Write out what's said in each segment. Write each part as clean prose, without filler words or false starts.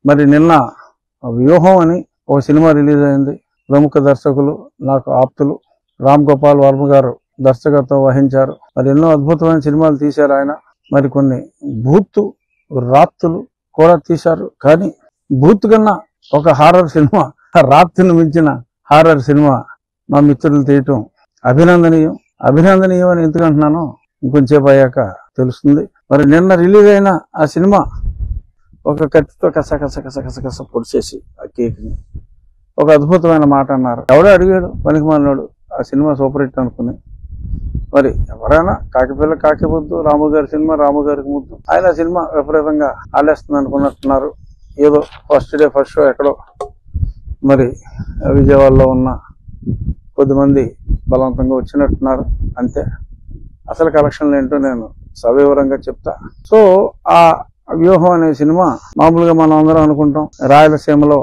మరి నిన్న వ్యూహం అని ఒక సినిమా రిలీజ్ అయింది. ప్రముఖ దర్శకులు, నాకు ఆప్తులు రామ్ గోపాల్ వర్మ గారు దర్శకత్వం వహించారు. మరి ఎన్నో అద్భుతమైన సినిమాలు తీశారు ఆయన. మరి కొన్ని బూత్ రాత్తులు కూడా తీశారు. కానీ బూత్ కన్నా ఒక హారర్ సినిమా, రాత్రిని మించిన హారర్ సినిమా మా మిత్రులు తీయటం అభినందనీయం. అభినందనీయం అని ఎందుకంటున్నానో ఇంకొంచేపు అయ్యాక తెలుస్తుంది. మరి నిన్న రిలీజ్ అయిన ఆ సినిమా ఒక కత్తితో కస పొడిచేసి ఆ కేక్ని ఒక అద్భుతమైన మాట అన్నారు. ఎవడో అడిగాడు పనికిమాలినోడు ఆ సినిమా సూపర్ హిట్ అనుకుని. మరి ఎవరైనా కాకిపిల్ల కాకి ముద్దు, రాము గారి సినిమా రాము గారికి ముద్దు. ఆయన సినిమా విపరీతంగా ఆలేస్తుంది అనుకున్నట్టున్నారు. ఏదో ఫస్ట్ డే ఫస్ట్ షో ఎక్కడో మరి విజయవాడలో ఉన్న కొద్దిమంది బలవంతంగా వచ్చినట్టున్నారు, అంతే. అసలు కలెక్షన్లు ఏంటో నేను సవివరంగా చెప్తా. సో ఆ వ్యూహం అనే సినిమా మామూలుగా మనం అందరం అనుకుంటాం రాయలసీమలో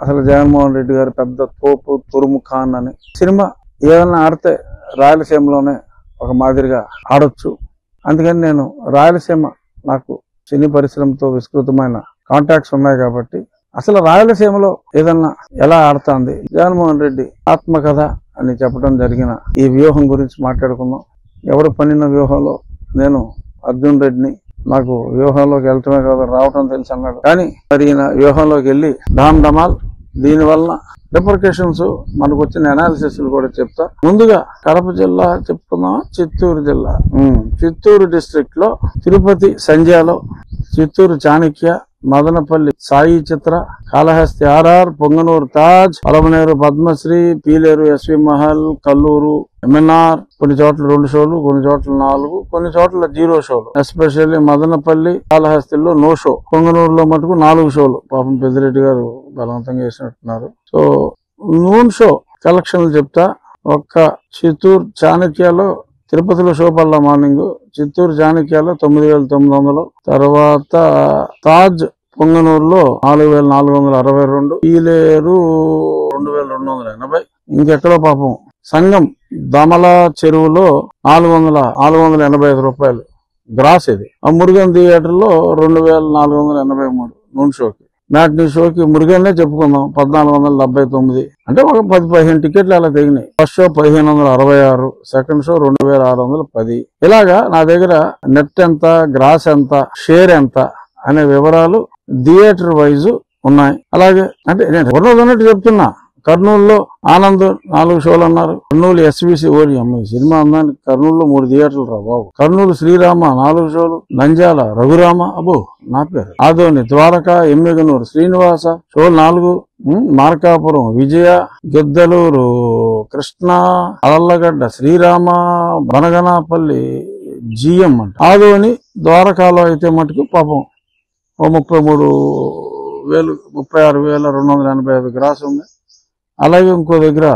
అసలు జగన్మోహన్ రెడ్డి గారు పెద్ద తోపు తురుము ఖాన్ అని. సినిమా ఏదన్నా ఆడితే రాయలసీమలోనే ఒక మాదిరిగా ఆడొచ్చు. అందుకని నేను రాయలసీమ, నాకు సినీ పరిశ్రమతో విస్తృతమైన కాంటాక్ట్స్ ఉన్నాయి కాబట్టి అసలు రాయలసీమలో ఏదన్నా ఎలా ఆడుతుంది జగన్మోహన్ రెడ్డి ఆత్మకథ అని చెప్పడం జరిగిన ఈ వ్యూహం గురించి మాట్లాడుకుందాం. ఎవరు పన్నిన వ్యూహంలో నేను అర్జున్ రెడ్డిని, నాకు వ్యూహంలోకి వెళ్ళటమే కాదు రావటం తెలుసు అన్నాడు. కానీ మరి ఈయన వ్యూహంలోకి వెళ్ళి డామ్ డమాల్ దీనివల్ల రిపర్కేషన్స్ మనకు వచ్చిన అనాలిసిస్ కూడా చెప్తా. ముందుగా కడప జిల్లా చెప్పుకుందాం. చిత్తూరు జిల్లా, చిత్తూరు డిస్ట్రిక్ట్ లో తిరుపతి సంధ్యాలో, Chittoor Chanakya, Madanapalle Sai Chitra, Kalahasti RR, Punganur Taj, Palamaner Padmasri, Pileru SV Mahal, Kallur MNR, కొన్ని చోట్ల 2 షోలు, కొన్ని చోట్ల 4, కొన్ని చోట్ల 0 షోలు. ఎస్పెషల్లీ మదనపల్లి కాళహస్తిలో నో షో, పొంగనూరులో మటుకు 4 షోలు. పాపం పెద్దిరెడ్డి గారు బలవంతంగా వేసినట్టున్నారు. సో నూన్ షో కలెక్షన్లు చెప్తా. ఒక్క చిత్తూరు చాణక్యలో, తిరుపతిలో షో పల్లా మార్నింగ్, చిత్తూరు చాణక్యలో 9,900, తర్వాత తాజ్ పొంగనూరులో 4,462, పీలేరు 2,280, ఇంకెక్కడో పాపం సంగం దమల చెరువులో 485 రూపాయలు గ్రాస్. ఇది ఆ మురుగన్ థియేటర్ లో 2,483 నూన్ షోకి. మ్యాట్నీ షోకి మురుగన్నే చెప్పుకుందాం 1,479, అంటే ఒక 10-15 టికెట్లు అలా తెగినాయి. First show 1,566, second show 2,610. ఇలాగా నా దగ్గర నెట్ ఎంత, గ్రాస్ ఎంత, షేర్ ఎంత అనే వివరాలు థియేటర్ వైజ్ ఉన్నాయి. అలాగే అంటే నేను ఉన్నట్టు చెప్తున్నా. కర్నూలులో ఆనంద్ 4 షోలు అన్నారు. కర్నూలు ఎస్విసి ఓరి అమ్మాయి సినిమా అందానికి కర్నూలులో 3 థియేటర్లు రా బాబు. కర్నూలు శ్రీరామ 4 షోలు, నంజాల రఘురామ, అబ్బో నా పేరు, ఆదోని ద్వారక, ఎమ్మిగనూరు శ్రీనివాస షోలు 4, మార్కాపురం విజయ, గిద్దలూరు కృష్ణ, అలల్లగడ్డ శ్రీరామ, బనగనాపల్లి జిఎం అంట. ఆదోని ద్వారకాలో అయితే మటుకు పాపం 36,285 గ్రాస్ ఉంది. అలాగే ఇంకో దగ్గర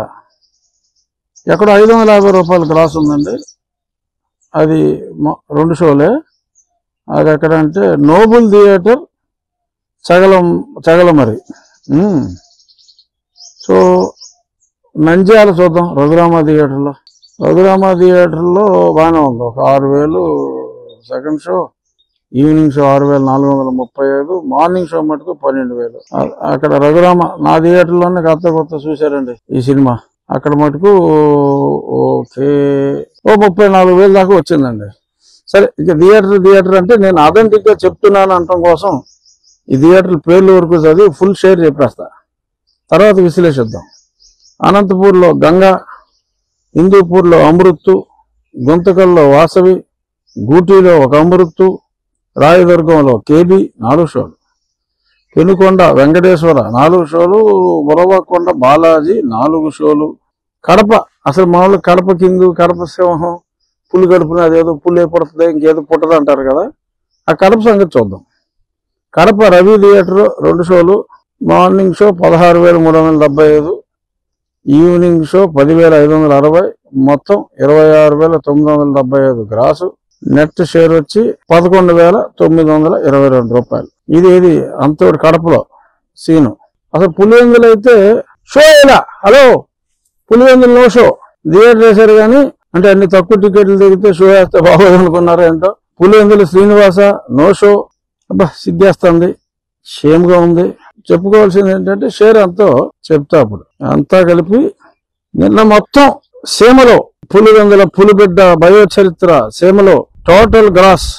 ఎక్కడో 550 రూపాయలు గ్రాస్ ఉందండి. అది 2 షోలే. అది ఎక్కడంటే నోబుల్ థియేటర్ చగలమరి. సో నంద్యాల చూద్దాం. రఘురామ థియేటర్లో బాగానే ఉంది. ఒక 6,000 second show, evening show 6,435, morning show మటుకు 12,000. అక్కడ రఘురామ నా థియేటర్లోనే కొత్త చూశారండి ఈ సినిమా. అక్కడ మటుకు ఓకే 34,000 దాకా వచ్చిందండి. సరే, ఇక థియేటర్ అంటే నేను అథెంటిక్ గా చెప్తున్నాను అనటం కోసం ఈ థియేటర్ పేర్ల వరకు చదివి ఫుల్ షేర్ చెప్పేస్తా, తర్వాత విశ్లేషిద్దాం. అనంతపూర్లో గంగా, హిందూపూర్లో అమృత్తు, గుంతకల్లో వాసవి, గూటీలో ఒక అమృత్తు, రాయదుర్గంలో కేబీ 4 షోలు, పెనుకొండ వెంకటేశ్వర 4 షోలు, ఉరవకొండ బాలాజీ 4 షోలు. కడప అసలు మామూలు కడప కింగ్, కడప సింహం, పులి కడుపున అదేదో పులి పుడుతుంది ఇంకేదో పుట్టదు అంటారు కదా, ఆ కడప సంగతి చూద్దాం. కడప రవి థియేటర్ 2 షోలు, మార్నింగ్ షో 16,375, ఈవినింగ్ షో 10,560, మొత్తం 26,975 గ్రాసు. నెట్ షేర్ వచ్చి 11,922 రూపాయలు. ఇది అంతోటి కడపలో సీను. అసలు పులివెందులు అయితే షో ఇలా, hello Pulivendula no show, theatre వేశారు కానీ అంటే అన్ని తక్కువ టికెట్లు దిగితే షో వేస్తే బాగోదు అనుకున్నారు ఏంటో. పులివెందులు శ్రీనివాస నో షో, అబ్బా సిగ్గేస్తుంది. షేమ్ గా ఉంది. చెప్పుకోవాల్సింది ఏంటంటే షేర్ ఎంతో చెప్తా. అప్పుడు అంతా కలిపి నిన్న మొత్తం సీమలో పులివెందుల పులిబిడ్డ బయో చరిత్ర సీమలో total gross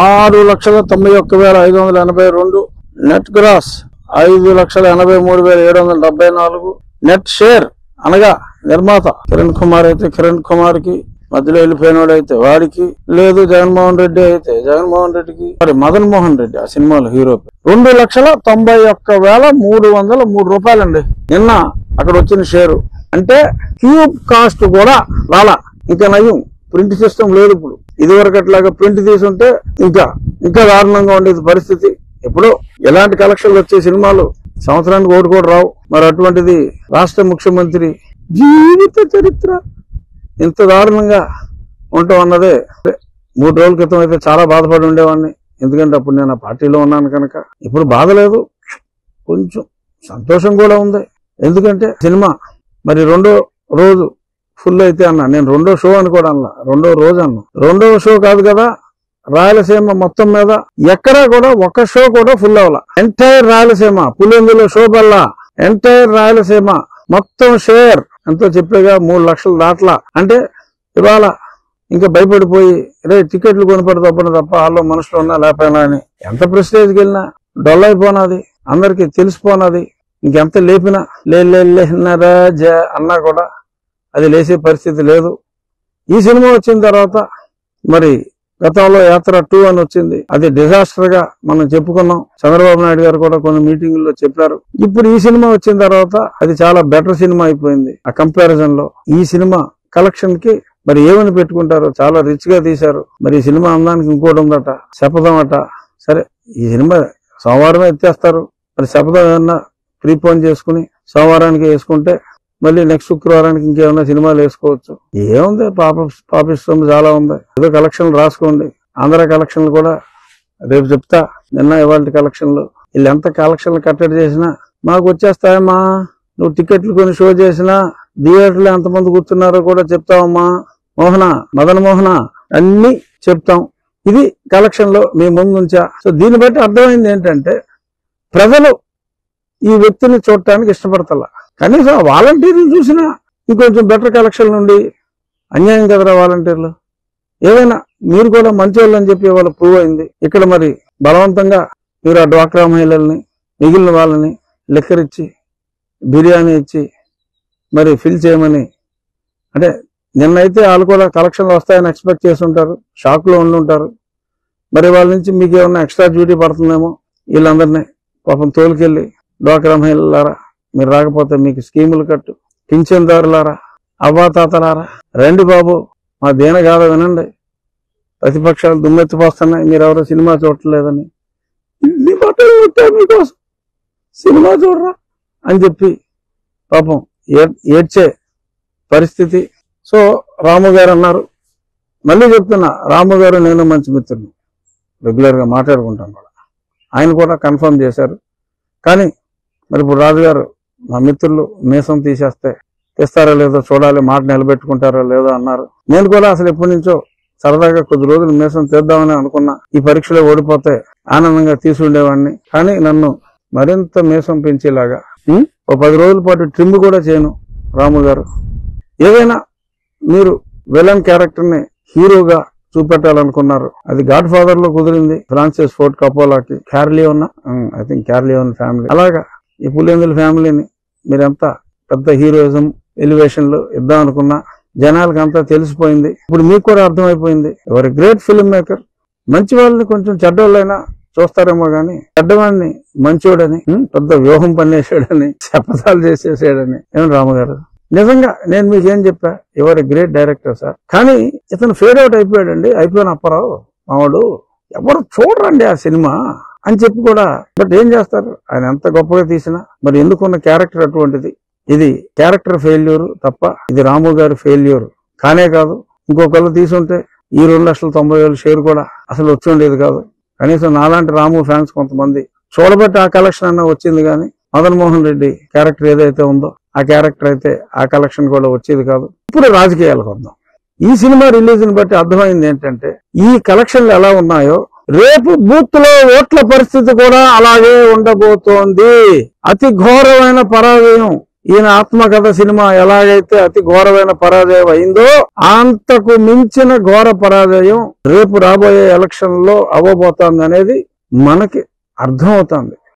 6,91,582, net gross 5,83,774, net share అనగా నిర్మాత కిరణ్ కుమార్ అయితే కిరణ్ కుమార్ కి, మధ్యలో వెళ్ళిపోయినోడు అయితే వాడికి, లేదు జగన్మోహన్ రెడ్డి అయితే జగన్మోహన్ రెడ్డికి, మరి మదన్ మోహన్ రెడ్డి ఆ సినిమాలో హీరో 2,91,303 రూపాయలండి నిన్న అక్కడ వచ్చిన షేరు. అంటే క్యూబ్ కాస్ట్ కూడా రాలా. ఇంకా నయం, ప్రింట్ సిస్టమ్ లేదు ఇప్పుడు. ఇదివరకు అట్లాగా ప్రింట్ తీసుంటే ఇంకా దారుణంగా ఉండేది పరిస్థితి. ఇప్పుడు ఎలాంటి కలెక్షన్లు వచ్చే సినిమాలు సంవత్సరానికి ఒకటి కూడా రావు. మరి అటువంటిది రాష్ట్ర ముఖ్యమంత్రి జీవిత చరిత్ర ఇంత దారుణంగా ఉంటాం అన్నదే 3 రోజుల క్రితం అయితే చాలా బాధపడి ఉండేవాడిని. ఎందుకంటే అప్పుడు నేను ఆ పార్టీలో ఉన్నాను కనుక. ఇప్పుడు బాధ లేదు, కొంచెం సంతోషం కూడా ఉంది. ఎందుకంటే సినిమా మరి 2వ రోజు ఫుల్ అయితే అన్నా. నేను 2వ షో అని కూడా అన్నా, 2వ రోజు అన్నా. 2వ షో కాదు కదా, రాయలసీమ మొత్తం మీద ఎక్కడా కూడా ఒక షో కూడా ఫుల్ అవ్వాల. ఎంటైర్ రాయలసీమ పులివెందుల షో వల్ల ఎంటైర్ రాయలసీమ మొత్తం షేర్ ఎంతో చెప్పేగా 3 లక్షలు దాట్లా. అంటే ఇవాళ ఇంకా భయపడిపోయి టికెట్లు కొనిపెడతాపని తప్ప వాళ్ళు మనుషులు ఉన్నా లేకపోయినా అని ఎంత ప్రెస్టేజ్కి వెళ్ళినా డొల్ అయిపోనాది, అందరికి తెలిసిపోనాది. ఇంకెంత లేపినా రాజా అన్నా కూడా అది లేసే పరిస్థితి లేదు. ఈ సినిమా వచ్చిన తర్వాత మరి గతంలో యాత్ర 2 అని వచ్చింది, అది డిజాస్టర్ గా మనం చెప్పుకున్నాం. చంద్రబాబు నాయుడు గారు కూడా కొన్ని మీటింగుల్లో చెప్పారు. ఇప్పుడు ఈ సినిమా వచ్చిన తర్వాత అది చాలా బెటర్ సినిమా అయిపోయింది. ఆ కంపారిజన్ లో ఈ సినిమా కలెక్షన్ కి మరి ఏమని పెట్టుకుంటారో చాలా రిచ్ గా తీశారు. మరి ఈ సినిమా అందానికి ఇంకోటి ఉందట, శపథం అట. సరే ఈ సినిమా సోమవారమే ఎత్తేస్తారు. మరి శపథం ఏమన్నా ప్రీపోన్ చేసుకుని సోమవారానికి వేసుకుంటే మళ్ళీ నెక్స్ట్ శుక్రవారానికి ఇంకేమన్నా సినిమాలు వేసుకోవచ్చు. ఏముంది పాపిష్టం చాలా ఉంది. ఏదో కలెక్షన్లు రాసుకోండి. ఆంధ్ర కలెక్షన్లు కూడా రేపు చెప్తా. నిన్న ఇవాళ కలెక్షన్లు వీళ్ళు ఎంత కలెక్షన్లు కట్టడి చేసినా మాకు వచ్చేస్తాయమ్మా. నువ్వు టికెట్లు కొని షో చేసినా థియేటర్లో ఎంతమంది కూర్చున్నారో కూడా చెప్తావమ్మా. మదన్ మోహన అన్ని చెప్తాం. ఇది కలెక్షన్ లో మీ ముందుంచా. సో దీన్ని బట్టి అర్థమైంది ఏంటంటే ప్రజలు ఈ వ్యక్తిని చూడటానికి ఇష్టపడతలా. కనీసం వాలంటీర్లు చూసినా ఇంకొంచెం బెటర్ కలెక్షన్ నుండి అన్యాయం కదరా వాలంటీర్లు. ఏదైనా మీరు కూడా మంచి వాళ్ళని చెప్పి వాళ్ళు ప్రూవ్ అయింది. ఇక్కడ మరి బలవంతంగా మీరు ఆ డ్వాక్రా మహిళల్ని మిగిలిన వాళ్ళని లెక్కరిచ్చి బిర్యానీ ఇచ్చి మరి ఫిల్ చేయమని, అంటే నిన్నైతే వాళ్ళు కూడా కలెక్షన్లు వస్తాయని ఎక్స్పెక్ట్ చేసి ఉంటారు, షాక్ లో ఉండుంటారు. మరి వాళ్ళ నుంచి మీకు ఏమన్నా ఎక్స్ట్రా డ్యూటీ పడుతుందేమో. వీళ్ళందరినీ పాపం తోలుకెళ్ళి డ్వాక్రా మహిళలారా మీరు రాకపోతే మీకు స్కీములు కట్టు, పింఛన్దారులారా అవ్వాతాతలారా రండి బాబు మా దేన కాదు వినండి. ప్రతిపక్షాలు దుమ్మెత్తిపోస్తున్నాయి మీరెవరో సినిమా చూడలేదని, ఇన్ని బట్టలు కొట్టారు మీకోసం సినిమా చూడరా అని చెప్పి పాపం ఏడ్చే పరిస్థితి. సో రాము గారు అన్నారు, మళ్ళీ చెప్తున్నా, రాము గారు నేను మంచి మిత్రులు, రెగ్యులర్ గా మాట్లాడుకుంటాం కూడా. ఆయన కూడా కన్ఫర్మ్ చేశారు. కానీ మరి ఇప్పుడు రాజుగారు మా మిత్రులు మీసం తీస్తారో లేదో చూడాలి, మాట నిలబెట్టుకుంటారో లేదో అన్నారు. నేను కూడా అసలు ఎప్పటి నుంచో సరదాగా కొద్ది రోజులు మీసం తీద్దామని అనుకున్నా. ఈ పరీక్షలో ఓడిపోతే ఆనందంగా తీసుండేవాడిని. కానీ నన్ను మరింత మీసం పెంచేలాగా ఓ 10 రోజుల పాటు ట్రిమ్ కూడా చేయను రాము గారు. ఏదైనా మీరు విలన్ క్యారెక్టర్ ని హీరోగా చూపెట్టాలనుకున్నారు, అది గాడ్ ఫాదర్ లో కుదిరింది ఫ్రాన్సిస్ ఫోర్డ్ కపోలాకి. క్యార్లియోన్ ఫ్యామిలీ అలాగా ఈ పులివెందుల ఫ్యామిలీని మీరెంత పెద్ద హీరోయిజం ఎలివేషన్లు ఇద్దాం అనుకున్నా జనాలకు అంతా తెలిసిపోయింది. ఇప్పుడు మీకు కూడా అర్థమైపోయింది. ఎవరి గ్రేట్ ఫిల్మ్ మేకర్. మంచి వాళ్ళని కొంచెం చెడ్డోళ్ళైనా చూస్తారేమో గాని చెడ్డవాడిని మంచోడని పెద్ద వ్యూహం పనిచేసాడని శపథాలు చేసేసాడని. ఏమని రామగారు నిజంగా నేను మీకేం చెప్పా, ఎవరి గ్రేట్ డైరెక్టర్ సార్. కానీ ఇతను ఫేడ్ అవుట్ అయిపోయాడండి. అయిపోయిన అప్పారావు మావాడు ఎవరు చూడరండి ఆ సినిమా అని చెప్పి కూడా. బట్ ఏం చేస్తారు, ఆయన ఎంత గొప్పగా తీసినా మరి ఎందుకున్న క్యారెక్టర్ అటువంటిది. ఇది క్యారెక్టర్ ఫెయిల్యూర్ తప్ప ఇది రాము గారి ఫెయిల్యూర్ కానే కాదు. ఇంకొకళ్ళు తీసుంటే ఈ 2,90,000 షేర్ కూడా అసలు వచ్చి ఉండేది కాదు. కనీసం నాలాంటి రాము ఫ్యాన్స్ కొంతమంది చూడబట్టి ఆ కలెక్షన్ అన్న వచ్చింది. కానీ మదన్ మోహన్ రెడ్డి క్యారెక్టర్ ఏదైతే ఉందో ఆ క్యారెక్టర్ అయితే ఆ కలెక్షన్ కూడా వచ్చేది కాదు. ఇప్పుడు రాజకీయాలకు వద్దాం. ఈ సినిమా రిలీజ్ ని బట్టి అర్థమైంది ఏంటంటే ఈ కలెక్షన్లు ఎలా ఉన్నాయో రేపు బూత్ లో ఓట్ల పరిస్థితి కూడా అలాగే ఉండబోతోంది. అతి ఘోరమైన పరాజయం. ఈయన ఆత్మకథ సినిమా ఎలాగైతే అతి ఘోరమైన పరాజయం అయిందో అంతకు మించిన ఘోర పరాజయం రేపు రాబోయే ఎలక్షన్ లో అవ్వబోతోంది అనేది మనకి అర్థమవుతోంది.